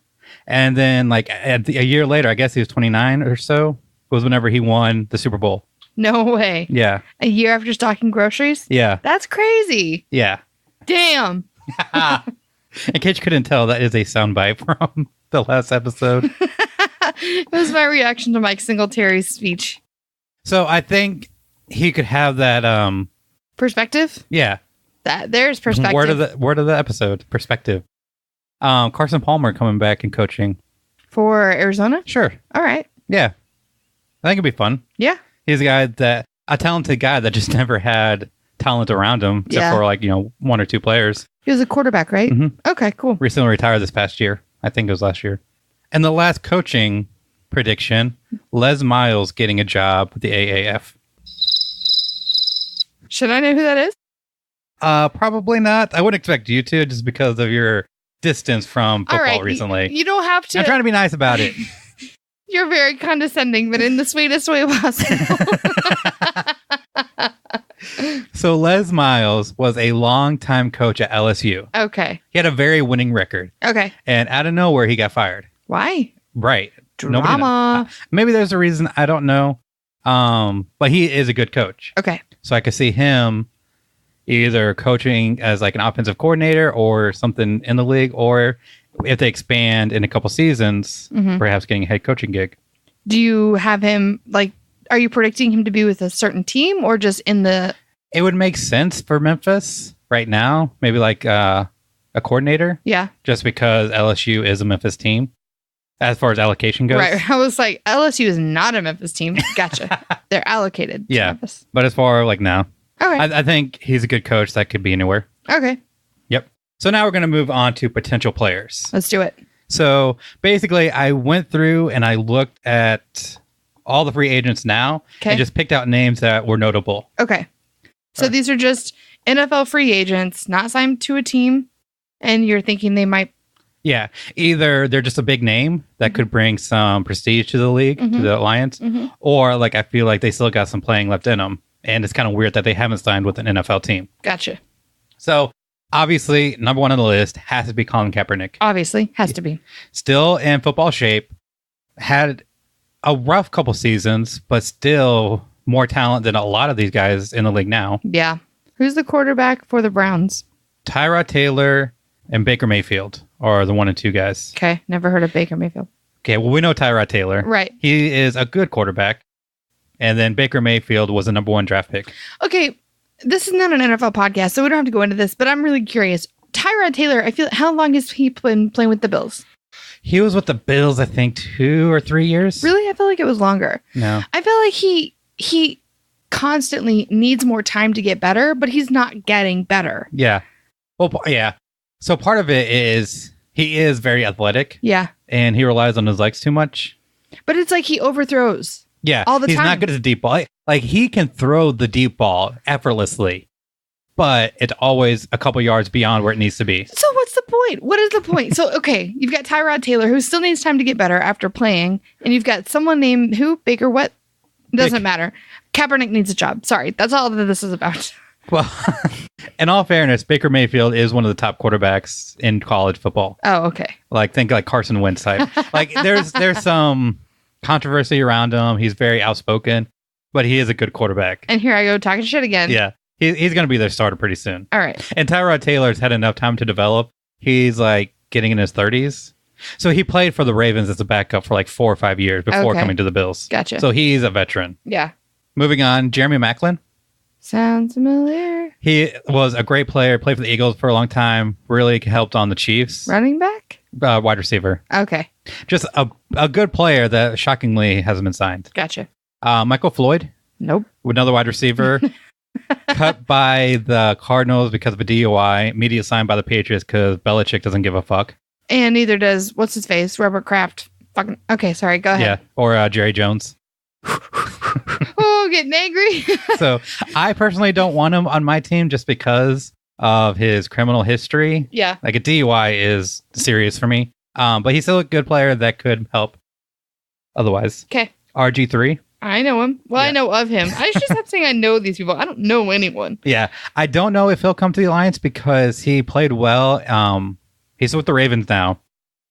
And then, like, a year later, I guess he was 29 or so, was whenever he won the Super Bowl. No way. Yeah. A year after stocking groceries? Yeah. That's crazy. Yeah. Damn. In case you couldn't tell, that is a soundbite from the last episode. It was my reaction to Mike Singletary's speech. So I think he could have that, Perspective? yeah. There's perspective. Word of the episode, perspective. Carson Palmer coming back and coaching. For Arizona? Sure. All right. Yeah. I think it'd be fun. Yeah. He's a talented guy that just never had talent around him, except for like, one or two players. He was a quarterback, right? Mhm. Okay, cool. Recently retired this past year. I think it was last year. And the last coaching prediction, Les Miles getting a job with the AAF. Should I know who that is? Probably not. I wouldn't expect you to, just because of your distance from football All right. recently. You don't have to. I'm trying to be nice about it. You're very condescending, but in the sweetest way possible. So Les Miles was a longtime coach at LSU. Okay. He had a very winning record. Okay. And out of nowhere, he got fired. Why? Right. Drama. Maybe there's a reason. I don't know. But he is a good coach. Okay. So I could see him either coaching as like an offensive coordinator or something in the league, or if they expand in a couple seasons, perhaps getting a head coaching gig. Do you have him, like, are you predicting him to be with a certain team or just in the... It would make sense for Memphis right now. Maybe like a coordinator. Yeah. Just because LSU is a Memphis team as far as allocation goes. Right. I was like, LSU is not a Memphis team. Gotcha. They're allocated to Memphis. But as far like now, Okay. I think he's a good coach that could be anywhere. Okay. Yep. So now we're going to move on to potential players. Let's do it. So basically, I went through and I looked at all the free agents now and just picked out names that were notable. Okay. So these are just NFL free agents, not signed to a team, and you're thinking they might... Yeah. Either they're just a big name that could bring some prestige to the league, to the Alliance, or like I feel like they still got some playing left in them. And it's kind of weird that they haven't signed with an NFL team. Gotcha. So obviously, number one on the list has to be Colin Kaepernick. Obviously. Has to be. Still in football shape. Had a rough couple seasons, but still more talent than a lot of these guys in the league now. Yeah. Who's the quarterback for the Browns? Tyrod Taylor and Baker Mayfield are the 1 and 2 guys. Okay. Never heard of Baker Mayfield. Okay, well, we know Tyrod Taylor. Right. He is a good quarterback. And then Baker Mayfield was the number 1 draft pick. Okay. This is not an NFL podcast, so we don't have to go into this, but I'm really curious. Tyrod Taylor, I feel, how long has he been playing with the Bills? He was with the Bills, I think, 2 or 3 years. Really? I feel like it was longer. No. I feel like he constantly needs more time to get better, but he's not getting better. Yeah. Well, yeah. So part of it is he is very athletic. Yeah. And he relies on his legs too much. But it's like he overthrows. Yeah, all the he's time. not good at the deep ball. Like he can throw the deep ball effortlessly, but it's always a couple yards beyond where it needs to be. So what's the point? What is the point? So, okay, you've got Tyrod Taylor, who still needs time to get better after playing, and you've got someone named who? Baker what? Doesn't matter. Kaepernick needs a job. Sorry, that's all that this is about. Well, in all fairness, Baker Mayfield is one of the top quarterbacks in college football. Oh, okay. Like think like Carson Wentz type. Like there's some controversy around him. He's very outspoken, but he is a good quarterback. And here I go talking shit again. Yeah, he's going to be their starter pretty soon. All right. And Tyrod Taylor's had enough time to develop. He's like getting in his 30s. So he played for the Ravens as a backup for like 4 or 5 years before coming to the Bills. Gotcha. So he's a veteran. Yeah. Moving on, Jeremy Maclin. Sounds familiar. He was a great player, played for the Eagles for a long time, really helped on the Chiefs. Running back? Wide receiver. Okay. Just a good player that shockingly hasn't been signed. Gotcha. Michael Floyd. Nope. Another wide receiver. Cut by the Cardinals because of a DUI. Immediately signed by the Patriots because Belichick doesn't give a fuck. And neither does, what's his face? Robert Kraft. Fucking. Okay, sorry. Go ahead. Yeah. Or Jerry Jones. Oh, getting angry. So I personally don't want him on my team just because of his criminal history. Yeah. Like a DUI is serious for me. But he's still a good player that could help otherwise. Okay. RG3. I know him. Well, Yeah. I know of him. I just have saying I know these people. I don't know anyone. Yeah. I don't know if he'll come to the Alliance because he played well. He's with the Ravens now.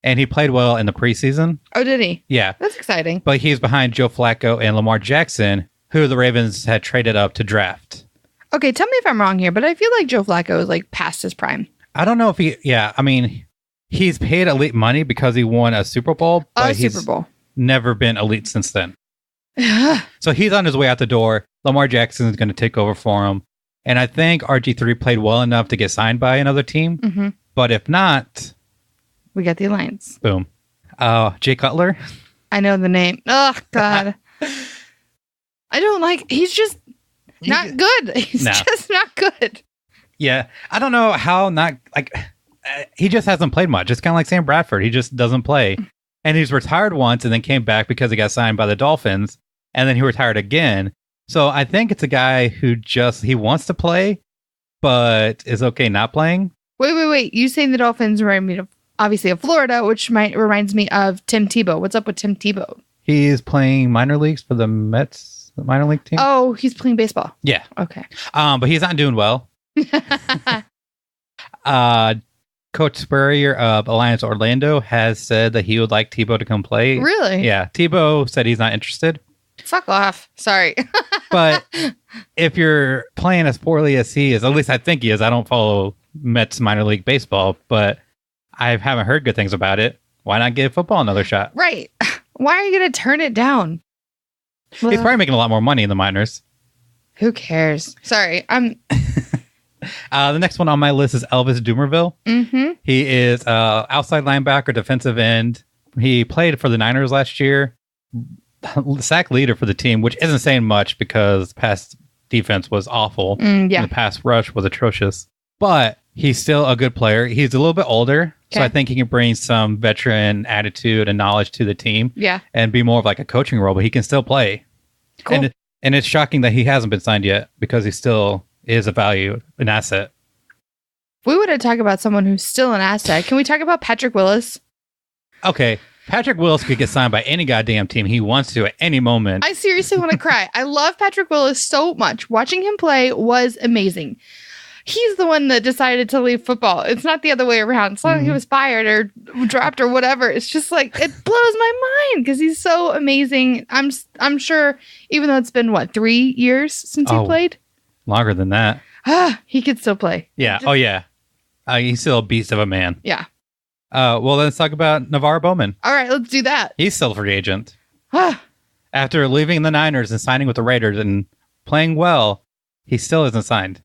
And he played well in the preseason. Oh, did he? Yeah. That's exciting. But he's behind Joe Flacco and Lamar Jackson, who the Ravens had traded up to draft. Okay, tell me if I'm wrong here, but I feel like Joe Flacco is like past his prime. I don't know if he's paid elite money because he won a Super Bowl, but he's Super Bowl. never been elite since then. So he's on his way out the door. Lamar Jackson is going to take over for him. And I think RG3 played well enough to get signed by another team. Mm-hmm. But if not, We got the Alliance. boom. Jay Cutler. I know the name. Oh, God. I don't like, he's just not good. He's No. just not good. Yeah. I don't know how not, he just hasn't played much. It's kind of like Sam Bradford. He just doesn't play. And he's retired once and then came back because he got signed by the Dolphins. And then he retired again. So I think it's a guy who he wants to play, but is okay not playing. Wait. You saying the Dolphins remind me of, obviously, of Florida, which reminds me of Tim Tebow. What's up with Tim Tebow? He's playing minor leagues for the Mets, the minor league team. Oh, he's playing baseball. Yeah. Okay. But he's not doing well. Coach Spurrier of Alliance Orlando has said that he would like Tebow to come play. Really? Yeah. Tebow said he's not interested. Fuck off. Sorry. But if you're playing as poorly as he is, at least I think he is. I don't follow Mets minor league baseball, but I haven't heard good things about it. Why not give football another shot? Right. Why are you going to turn it down? He's probably making a lot more money in the minors. Who cares? Sorry. I'm. The next one on my list is Elvis Dumerville. Mm-hmm. He is outside linebacker, defensive end. He played for the Niners last year. Sack leader for the team, which isn't saying much because past defense was awful. Yeah. And the pass rush was atrocious. But he's still a good player. He's a little bit older, so I think he can bring some veteran attitude and knowledge to the team. Yeah. And be more of like a coaching role, but he can still play. Cool. And it's shocking that he hasn't been signed yet because he still is a value, an asset. If we were to talk about someone who's still an asset, can we talk about Patrick Willis? Okay. Patrick Willis could get signed by any goddamn team he wants to at any moment. I seriously want to cry. I love Patrick Willis so much. Watching him play was amazing. He's the one that decided to leave football. It's not the other way around. It's not like he was fired or dropped or whatever. It's just like, it blows my mind because he's so amazing. I'm sure, even though it's been, 3 years since he played? Longer than that. He could still play. Yeah. Oh, yeah. He's still a beast of a man. Yeah. Well, let's talk about Navarro Bowman. All right, let's do that. He's still a free agent. After leaving the Niners and signing with the Raiders and playing well, he still isn't signed.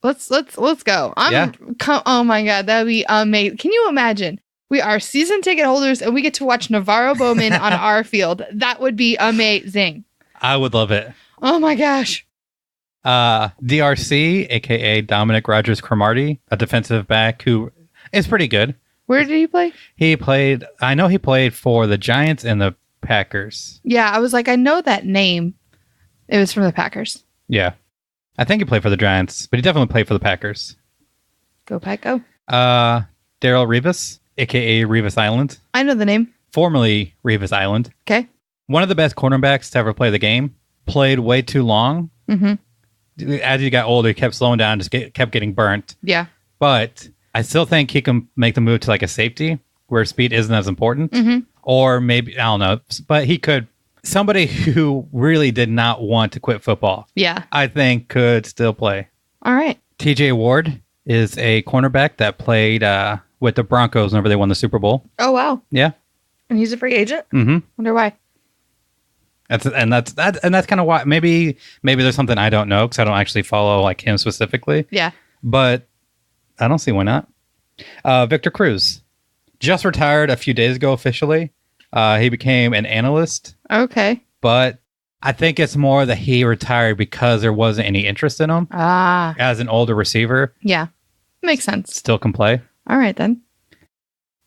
Let's go. Oh my God, that'd be amazing. Can you imagine? We are season ticket holders and we get to watch Navarro Bowman on our field. That would be amazing. I would love it. Oh my gosh. DRC, aka Dominic Rogers Cromartie, a defensive back who is pretty good. Where did he play? I know he played for the Giants and the Packers. Yeah, I was like, I know that name. It was from the Packers. Yeah. I think he played for the Giants, but he definitely played for the Packers. Go Pack, go. Daryl Revis, a.k.a. Revis Island. I know the name. Formerly Revis Island. Okay. One of the best cornerbacks to ever play the game. Played way too long. Mm-hmm. As he got older, he kept slowing down, kept getting burnt. Yeah. But I still think he can make the move to like a safety where speed isn't as important. Mm-hmm. Or maybe, I don't know, but he could. Somebody who really did not want to quit football, Yeah. I think could still play. All right. TJ Ward is a cornerback that played with the Broncos whenever they won the Super Bowl. Oh, wow. Yeah. And he's a free agent? Mm-hmm. Wonder why. That's kind of why. Maybe there's something I don't know because I don't actually follow like him specifically. Yeah. But I don't see why not. Victor Cruz just retired a few days ago officially. He became an analyst. Okay. But I think it's more that he retired because there wasn't any interest in him. Ah. As an older receiver. Yeah. Makes sense. Still can play. All right, then.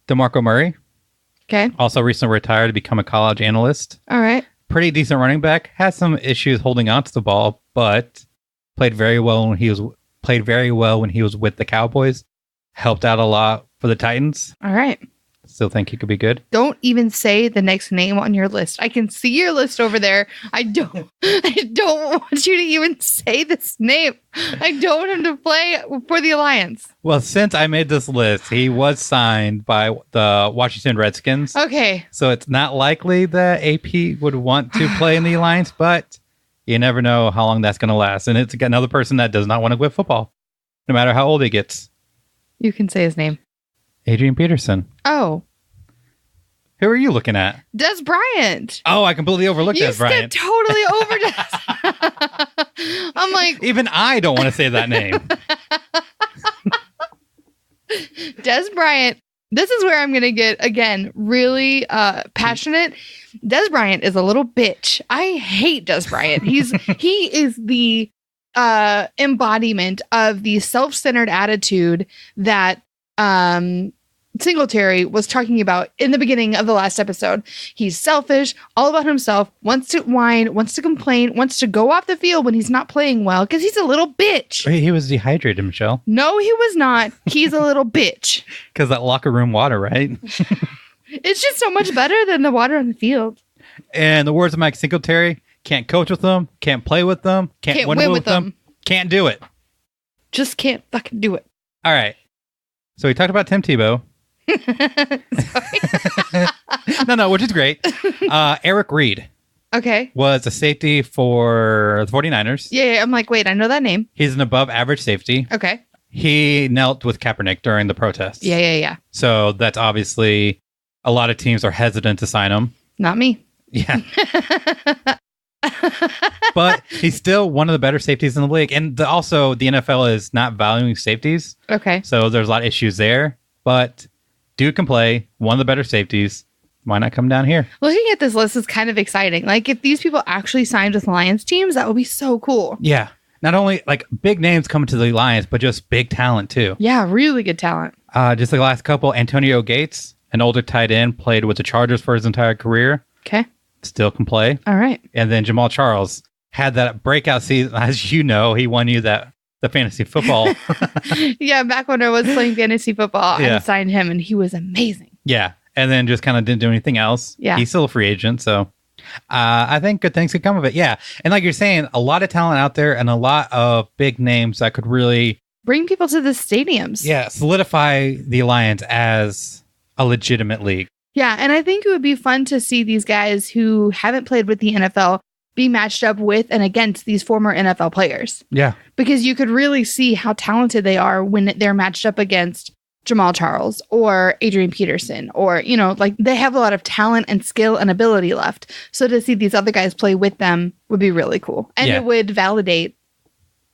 DeMarco Murray. Okay. Also recently retired to become a college analyst. All right. Pretty decent running back. Had some issues holding on to the ball, but played very well when he was with the Cowboys. Helped out a lot for the Titans. All right. Still think he could be good. Don't even say the next name on your list. I can see your list over there. I don't want you to even say this name. I don't want him to play for the Alliance. Well, since I made this list, he was signed by the Washington Redskins. Okay. So it's not likely that AP would want to play in the Alliance, but you never know how long that's going to last. And it's another person that does not want to quit football, no matter how old he gets. You can say his name. Adrian Peterson. Oh. Who are you looking at? Des Bryant. Oh, I completely overlooked Des Bryant. You skipped totally over Des. I'm like... Even I don't want to say that name. Des Bryant. This is where I'm going to get, again, really passionate. Des Bryant is a little bitch. I hate Des Bryant. He is the embodiment of the self-centered attitude that Singletary was talking about in the beginning of the last episode. He's selfish, all about himself, wants to whine, wants to complain, wants to go off the field when he's not playing well because he's a little bitch. He was dehydrated, Michelle. No, he was not. He's a little bitch. Because that locker room water, right? It's just so much better than the water on the field. And the words of Mike Singletary, can't coach with them, can't play with them, can't win with them, can't do it. Just can't fucking do it. All right. So we talked about Tim Tebow. No, which is great. Eric Reed. Okay. Was a safety for the 49ers. Yeah, I'm like, wait, I know that name. He's an above average safety. Okay. He knelt with Kaepernick during the protests. Yeah. So that's obviously a lot of teams are hesitant to sign him. Not me. Yeah. But he's still one of the better safeties in the league. And also, the NFL is not valuing safeties. Okay. So there's a lot of issues there. But dude can play, one of the better safeties. Why not come down here? Looking at this list is kind of exciting. Like, if these people actually signed with Lions teams, that would be so cool. Yeah. Not only like big names coming to the Lions, but just big talent too. Yeah, really good talent. Just the last couple, Antonio Gates, an older tight end, played with the Chargers for his entire career. Okay. Still can play. All right. And then Jamal Charles had that breakout season. As you know, he won you the fantasy football. Yeah, back when I was playing fantasy football, I signed him and he was amazing. Yeah. And then just kind of didn't do anything else. Yeah. He's still a free agent. So I think good things could come of it. Yeah. And like you're saying, a lot of talent out there and a lot of big names that could really bring people to the stadiums. Yeah. Solidify the Alliance as a legitimate league. Yeah. And I think it would be fun to see these guys who haven't played with the NFL be matched up with and against these former NFL players. Yeah. Because you could really see how talented they are when they're matched up against Jamal Charles or Adrian Peterson, or, you know, like they have a lot of talent and skill and ability left. So to see these other guys play with them would be really cool. And it would validate.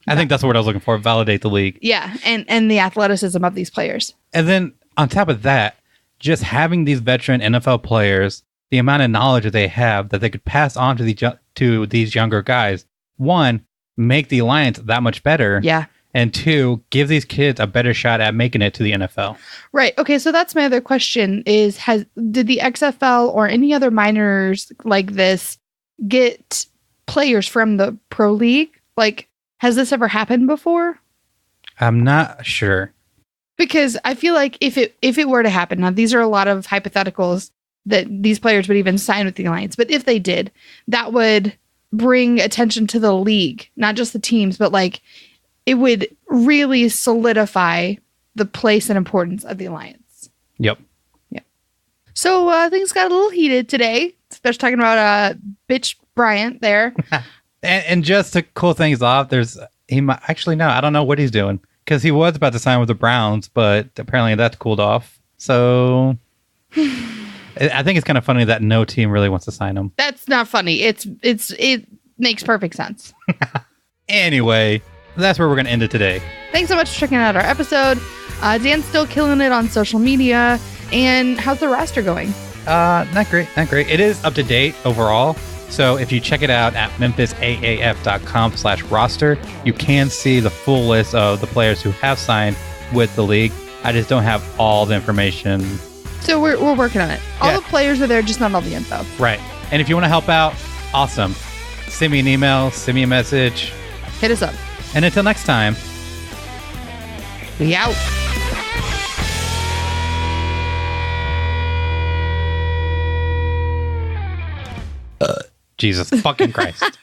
I think that's what I was looking for. Validate the league. Yeah. And the athleticism of these players. And then on top of that, just having these veteran NFL players, the amount of knowledge that they have that they could pass on to these younger guys, one, make the Alliance that much better. Yeah. And 2, give these kids a better shot at making it to the NFL. Right. Okay. So that's my other question is, did the XFL or any other minors like this get players from the pro league? Like, has this ever happened before? I'm not sure. Because I feel like if it were to happen, now these are a lot of hypotheticals that these players would even sign with the Alliance, but if they did, that would bring attention to the league, not just the teams, but like it would really solidify the place and importance of the Alliance. Yep. Yeah. So things got a little heated today, especially talking about bitch Bryant there. and just to cool things off, he might actually no, I don't know what he's doing because he was about to sign with the Browns, but apparently that's cooled off. So I think it's kind of funny that no team really wants to sign him. That's not funny. It makes perfect sense. Anyway, that's where we're going to end it today. Thanks so much for checking out our episode. Dan's still killing it on social media. And how's the roster going? Not great. It is up to date overall. So if you check it out at memphisaaf.com/roster, you can see the full list of the players who have signed with the league. I just don't have all the information. So we're working on it. All the players are there, just not all the info. Right. And if you want to help out, awesome. Send me an email, send me a message. Hit us up. And until next time, we out. Jesus fucking Christ.